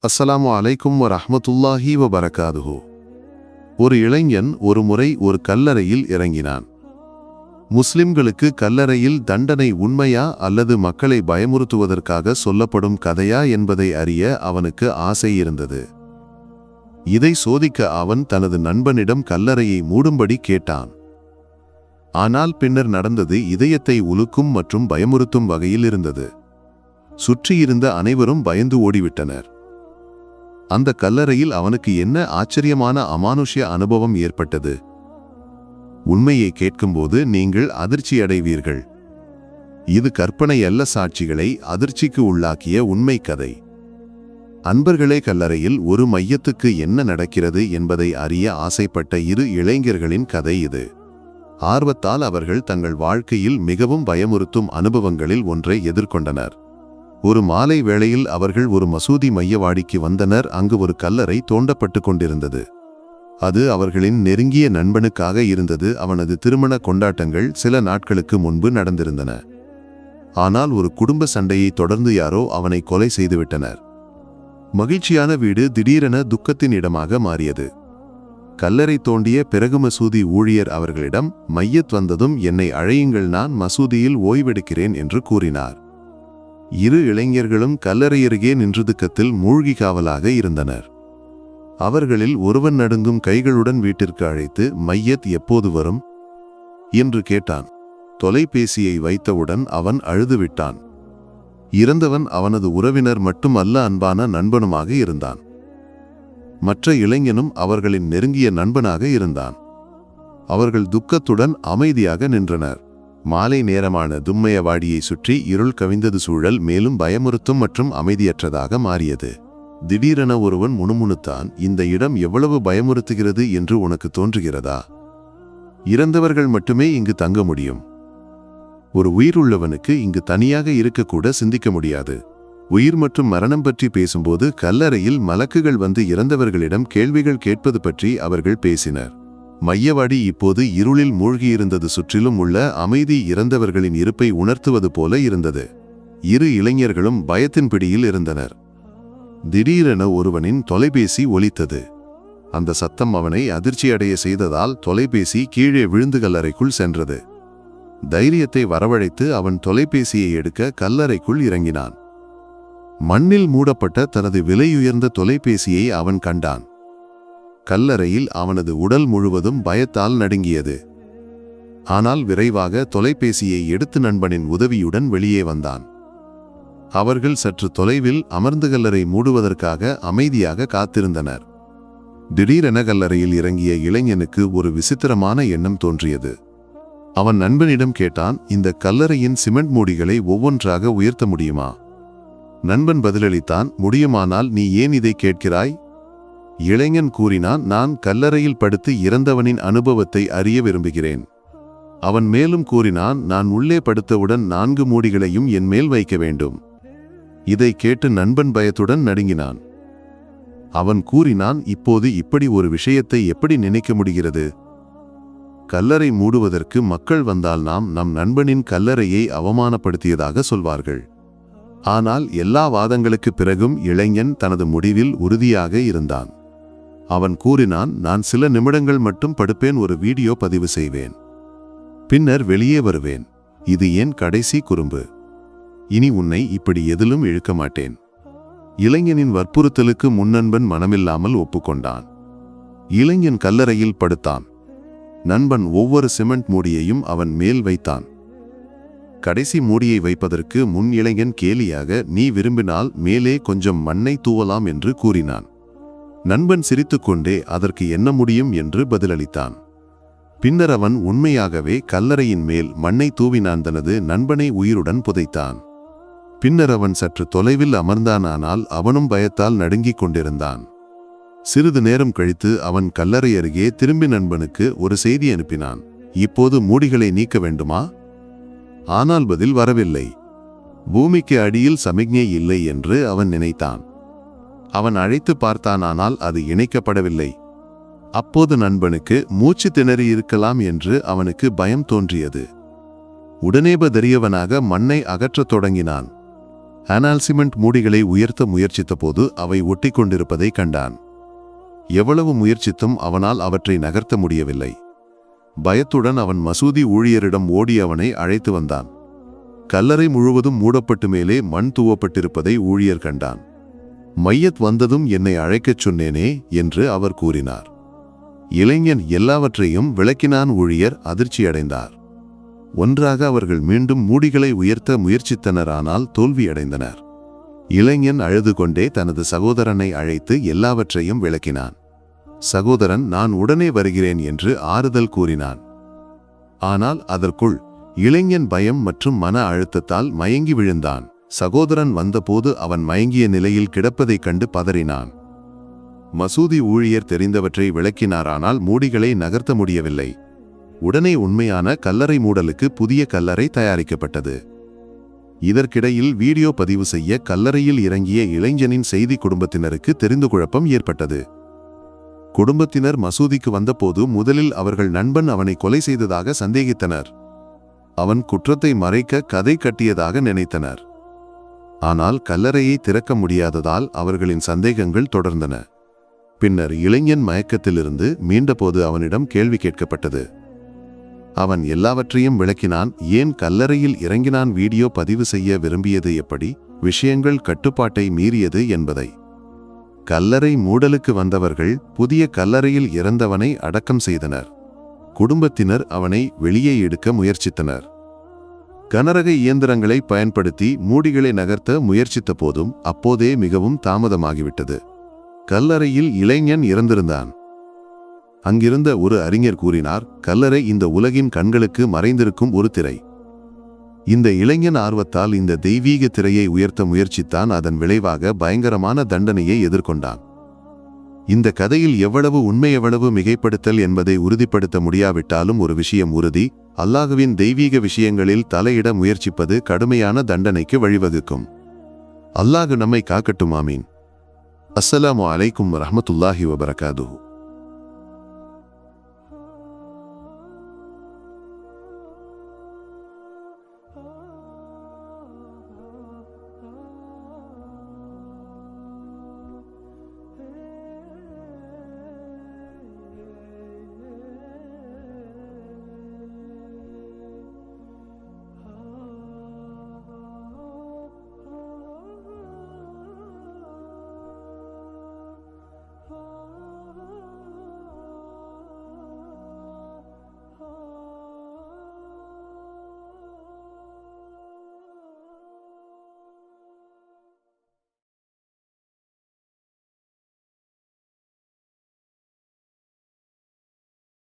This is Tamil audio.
அஸ்ஸலாமு அலைக்கும் வரஹ்மத்துல்லாஹி வபரகாதுஹு. ஒரு இளைஞன் ஒரு முறை ஒரு கல்லறையில் இறங்கினான். முஸ்லிம்களுக்கு கல்லறையில் தண்டனை உண்மையா அல்லது மக்களை பயமுறுத்துவதற்காக சொல்லப்படும் கதையா என்பதை அறிய அவனுக்கு ஆசை இருந்தது. இதை சோதிக்க அவன் தனது நண்பனிடம் கல்லறையை மூடும்படி கேட்டான். ஆனால் பின்னர் நடந்தது இதயத்தை உலுக்கும் மற்றும் பயமுறுத்தும் வகையில் இருந்தது. சுற்றியிருந்த அனைவரும் பயந்து ஓடிவிட்டனர். அந்த கல்லறையில் அவனுக்கு என்ன ஆச்சரியமான அமானுஷ்ய அனுபவம் ஏற்பட்டது. உண்மையை கேட்கும்போது நீங்கள் அதிர்ச்சியடைவீர்கள். இது கற்பனை அல்ல, சாட்சிகளை அதிர்ச்சிக்கு உள்ளாக்கிய உண்மை கதை. அன்பர்களே, கல்லறையில் ஒரு மையத்துக்கு என்ன நடக்கிறது என்பதை அறிய ஆசைப்பட்ட இரு இளைஞர்களின் கதை இது. ஆர்வத்தால் அவர்கள் தங்கள் வாழ்க்கையில் மிகவும் பயமுறுத்தும் அனுபவங்களில் ஒன்றை எதிர்கொண்டனர். ஒரு மாலை வேளையில் அவர்கள் ஒரு மசூதி மையவாடிக்கு வந்தனர். அங்கு ஒரு கல்லறை தோண்டப்பட்டு கொண்டிருந்தது. அது அவர்களின் நெருங்கிய நண்பனுக்காக இருந்தது. அவனது திருமண கொண்டாட்டங்கள் சில நாட்களுக்கு முன்பு நடந்திருந்தன. ஆனால் ஒரு குடும்ப சண்டையை தொடர்ந்து யாரோ அவனை கொலை செய்துவிட்டனர். மகிழ்ச்சியான வீடு திடீரென துக்கத்தின் இடமாக மாறியது. கல்லறை தோண்டிய பிறகு மசூதி ஊழியர் அவர்களிடம், மையத் வந்ததும் என்னை அழையுங்கள், நான் மசூதியில் ஓய்வெடுக்கிறேன் என்று கூறினார். இரு இளைஞர்களும் கல்லறையருகே நின்று துக்கத்தில் மூழ்கி காவலாக இருந்தனர். அவர்களில் ஒருவன் நடுங்கும் கைகளுடன் வீட்டிற்கு அழைத்து, மையத் எப்போது வரும் என்று கேட்டான். தொலைபேசியை வைத்தவுடன் அவன் அழுதுவிட்டான். இறந்தவன் அவனது உறவினர் மட்டுமல்ல, அன்பான நண்பனுமாக இருந்தான். மற்ற இளைஞனும் அவர்களின் நெருங்கிய நண்பனாக இருந்தான். அவர்கள் துக்கத்துடன் அமைதியாக நின்றனர். மாலை நேரமான தும்மையவாடியை சுற்றி இருள் கவிந்தது. சூழல் மேலும் பயமுறுத்தும் மற்றும் அமைதியற்றதாக மாறியது. திடீரென ஒருவன் முணுமுணுத்தான், இந்த இடம் எவ்வளவு பயமுறுத்துகிறது என்று உனக்கு தோன்றுகிறதா? இறந்தவர்கள் மட்டுமே இங்கு தங்க முடியும். ஒரு உயிருள்ளவனுக்கு இங்கு தனியாக இருக்கக்கூட சிந்திக்க முடியாது. உயிர் மற்றும் மரணம் பற்றி பேசும்போது கல்லறையில் மலக்குகள் வந்து இறந்தவர்களிடம் கேள்விகள் கேட்பது பற்றி அவர்கள் பேசினர். மையவாடி இப்போது இருளில் மூழ்கியிருந்தது. சுற்றிலும் உள்ள அமைதி இறந்தவர்களின் இருப்பை உணர்த்துவது போல இருந்தது. இரு இளைஞர்களும் பயத்தின் பிடியில் இருந்தனர். திடீரென ஒருவனின் தொலைபேசி ஒலித்தது. அந்த சத்தம் அவனை அதிர்ச்சியடைய செய்ததால் தொலைபேசி கீழே விழுந்து கல்லறைக்குள் சென்றது. தைரியத்தை வரவழைத்து அவன் தொலைபேசியை எடுக்க கல்லறைக்குள் இறங்கினான். மண்ணில் மூடப்பட்ட தனது விலையுயர்ந்த தொலைபேசியை அவன் கண்டான். கல்லறையில் அவனது உடல் முழுவதும் பயத்தால் நடுங்கியது. ஆனால் விரைவாக தொலைபேசியை எடுத்து நண்பனின் உதவியுடன் வெளியே வந்தான். அவர்கள் சற்று தொலைவில் அமர்ந்து கல்லறை மூடுவதற்காக அமைதியாக காத்திருந்தனர். திடீரென கல்லறையில் இறங்கிய இளைஞனுக்கு ஒரு விசித்திரமான எண்ணம் தோன்றியது. அவன் நண்பனிடம் கேட்டான், இந்த கல்லறையின் சிமெண்ட் மூடிகளை ஒவ்வொன்றாக உயர்த்த முடியுமா? நண்பன் பதிலளித்தான், முடியுமானால் நீ ஏன் இதை கேட்கிறாய்? இளைஞன் கூறினான், நான் கல்லறையில் படுத்து இறந்தவனின் அனுபவத்தை அறிய விரும்புகிறேன். அவன் மேலும் கூறினான், நான் உள்ளே படுத்தவுடன் 4 மூடிகளையும் என் மேல் வைக்க வேண்டும். இதை கேட்டு நண்பன் பயத்துடன் நடுங்கினான். அவன் கூறினான், இப்போது இப்படி ஒரு விஷயத்தை எப்படி நினைக்க முடிகிறது? கல்லறை மூடுவதற்கு மக்கள் வந்தால் நாம் நம் நண்பனின் கல்லறையை அவமானப்படுத்தியதாக சொல்வார்கள். ஆனால் எல்லா வாதங்களுக்கு பிறகும் இளைஞன் தனது முடிவில் உறுதியாக இருந்தான். அவன் கூறினான், நான் சில நிமிடங்கள் மட்டும் படுப்பேன், ஒரு வீடியோ பதிவு செய்வேன், பின்னர் வெளியே வருவேன். இது என் கடைசி குறும்பு. இனி உன்னை இப்படி எதிலும் இழுக்க மாட்டேன். இளைஞனின் வற்புறுத்தலுக்கு முன்னன்பன் மனமில்லாமல் ஒப்புக்கொண்டான். இளைஞன் கல்லறையில் படுத்தான். நண்பன் ஒவ்வொரு சிமெண்ட் மூடியையும் அவன் மேல் வைத்தான். கடைசி மூடியை வைப்பதற்கு முன் இளைஞன் கேலியாக, நீ விரும்பினால் மேலே கொஞ்சம் மண்ணை தூவலாம் என்று கூறினான். நண்பன் சிரித்துக்கொண்டே, அதற்கு என்ன முடியும் என்று பதிலளித்தான். பின்னர் அவன் உண்மையாகவே கல்லறையின் மேல் மண்ணை தூவினான். தனது நண்பனை உயிருடன் புதைத்தான். பின்னர் அவன் சற்று தொலைவில் அமர்ந்தான். ஆனால் அவனும் பயத்தால் நடுங்கிக் கொண்டிருந்தான். சிறிது நேரம் கழித்து அவன் கல்லறை அருகே திரும்பி நண்பனுக்கு ஒரு செய்தி அனுப்பினான், இப்போது மூடிகளை நீக்க வேண்டுமா? ஆனால் பதில் வரவில்லை. பூமிக்கு அடியில் சமிக்ஞை இல்லை என்று அவன் நினைத்தான். அவன் அழைத்து பார்த்தான், ஆனால் அது இணைக்கப்படவில்லை. அப்போது நண்பனுக்கு மூச்சு திணறி இருக்கலாம் என்று அவனுக்கு பயம் தோன்றியது. உடனே பதறியவனாக மண்ணை அகற்றத் தொடங்கினான். அனால்சிமெண்ட் மூடிகளை உயர்த்த முயற்சித்தபோது அவை ஒட்டிக்கொண்டிருப்பதை கண்டான். எவ்வளவு முயற்சித்தும் அவனால் அவற்றை நகர்த்த முடியவில்லை. பயத்துடன் அவன் மசூதி ஊழியரிடம் ஓடி அவனை அழைத்து வந்தான். கல்லறை முழுவதும் மூடப்பட்டு மேலே மண் தூவப்பட்டிருப்பதை ஊழியர் கண்டான். மையத் வந்ததும் என்னை அழைக்கச் சொன்னேனே என்று அவர் கூறினார். இளைஞன் எல்லாவற்றையும் விளக்கினான். ஊழியர் அதிர்ச்சியடைந்தார். ஒன்றாக அவர்கள் மீண்டும் மூடிகளை உயர்த்த முயற்சித்தனர், ஆனால் தோல்வியடைந்தனர். இளைஞன் அழுது கொண்டே தனது சகோதரனை அழைத்து எல்லாவற்றையும் விளக்கினான். சகோதரன் நான் உடனே வருகிறேன் என்று ஆறுதல் கூறினான். ஆனால் அதற்குள் இளைஞன் பயம் மற்றும் மன அழுத்தத்தால் மயங்கி விழுந்தான். சகோதரன் வந்தபோது அவன் மயங்கிய நிலையில் கிடப்பதைக் கண்டு பதறினான். மசூதி ஊழியர் தெரிந்தவற்றை விளக்கினார், ஆனால் மூடிகளை நகர்த்த முடியவில்லை. உடனே உண்மையான கல்லறை மூடலுக்கு புதிய கல்லறை தயாரிக்கப்பட்டது. இதற்கிடையில் வீடியோ பதிவு செய்ய கல்லறையில் இறங்கிய இளைஞனின் செய்தி குடும்பத்தினருக்கு தெரிந்து குழப்பம் ஏற்பட்டது. குடும்பத்தினர் மசூதிக்கு வந்தபோது முதலில் அவர்கள் நண்பன் அவனை கொலை செய்ததாக சந்தேகித்தனர். அவன் குற்றத்தை மறைக்க கதை கட்டியதாக நினைத்தனர். ஆனால் கல்லறையை திறக்க முடியாததால் அவர்களின் சந்தேகங்கள் தொடர்ந்தன. பின்னர் இளைஞன் மயக்கத்திலிருந்து மீண்டபோது அவனிடம் கேள்வி கேட்கப்பட்டது. அவன் எல்லாவற்றையும் விளக்கினான். ஏன் கல்லறையில் இறங்கினான், வீடியோ பதிவு செய்ய விரும்பியது எப்படி, விஷயங்கள் கட்டுப்பாட்டை மீறியது என்பதை. கல்லறை மூடலுக்கு வந்தவர்கள் புதிய கல்லறையில் இறந்தவனை அடக்கம் செய்தனர். குடும்பத்தினர் அவனை வெளியே எடுக்க முயற்சித்தனர். கனரக இயந்திரங்களை பயன்படுத்தி மூடிகளை நகர்த்த முயற்சித்த போதும் அப்போதே மிகவும் தாமதமாகிவிட்டது. கல்லறையில் இளைஞன் இறந்திருந்தான். அங்கிருந்த ஒரு அறிஞர் கூறினார், கல்லறை இந்த உலகின் கண்களுக்கு மறைந்திருக்கும் ஒரு திரை. இந்த இளைஞன் ஆர்வத்தால் இந்த தெய்வீக திரையை உயர்த்த முயற்சித்தான். அதன் விளைவாக பயங்கரமான தண்டனையை எதிர்கொண்டான். இந்த கதையில் எவ்வளவு உண்மை எவ்வளவு மிகைப்படுத்தல் என்பதை உறுதிப்படுத்த முடியாவிட்டாலும் ஒரு விஷயம் உறுதி, அல்லாஹ்வின் தெய்வீக விஷயங்களில் தலையிட முயற்சிப்பது கடுமையான தண்டனைக்கு வழிவகுக்கும். அல்லாஹ் நம்மை காக்கட்டும். ஆமீன். அஸ்ஸலாமு அலைக்கும் வரஹ்மத்துல்லாஹி வபரகாதுஹு.